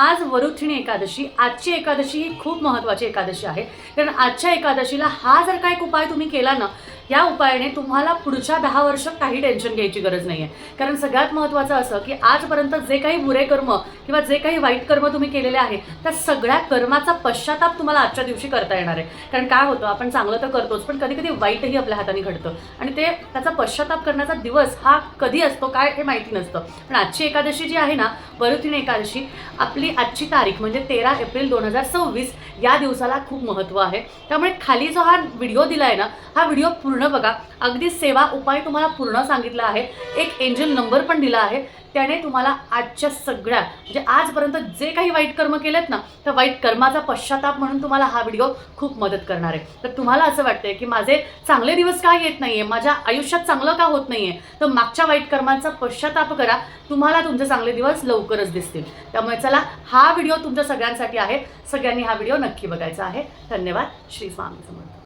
आज वरुथिणी एकादशी, आजची एकादशी ही खूप महत्त्वाची एकादशी आहे. कारण आजच्या एकादशीला हा जर काही उपाय तुम्ही केला ना, या उपायाने तुम्हाला पुढच्या 10 वर्ष काही टेन्शन घ्यायची गरज नाही आहे. कारण सगळ्यात महत्त्वाचं असं की आजपर्यंत जे काही बुरे कर्म किंवा जे काही वाईट कर्म तुम्ही केलेले आहे, त्या सगळ्या कर्माचा पश्चाताप तुम्हाला आजच्या दिवशी करता येणार आहे. कारण काय होतं, आपण चांगलं तर करतोच, पण कधी कधी वाईटही आपल्या हाताने घडतं आणि त्याचा पश्चाताप करण्याचा दिवस हा कधी असतो काय हे माहिती नसतं. पण आजची एकादशी जी आहे ना, वरुथिणी एकादशी, आपली आजची तारीख म्हणजे 13 एप्रिल 2026 या दिवसाला खूप महत्त्व आहे. त्यामुळे खाली जो हा व्हिडिओ दिला आहे ना, हा व्हिडिओ पूर्ण बघा. अगदी सेवा उपाय तुम्हाला पूर्ण सांगितला आहे. एक एंजल नंबर पण दिला आहे. त्याने तुम्हाला आजच्या सगळ्या म्हणजे आजपर्यंत जे काही वाईट कर्म केलेत ना, त्या वाईट कर्माचा पश्चाताप म्हणून तुम्हाला हा व्हिडिओ खूप मदत करणार आहे. तर तुम्हाला असं वाटतंय की माझे चांगले दिवस का येत नाहीये, माझ्या आयुष्यात चांगलं का होत नाहीये, तर मागच्या वाईट कर्मांचा पश्चाताप करा. तुम्हाला तुमचे चांगले दिवस लवकरच दिसतील. त्यामुळे चला, हा व्हिडिओ तुमच्या सगळ्यांसाठी आहे. सगळ्यांनी हा व्हिडिओ नक्की बघायचा आहे. धन्यवाद. श्री स्वामी समर्थ.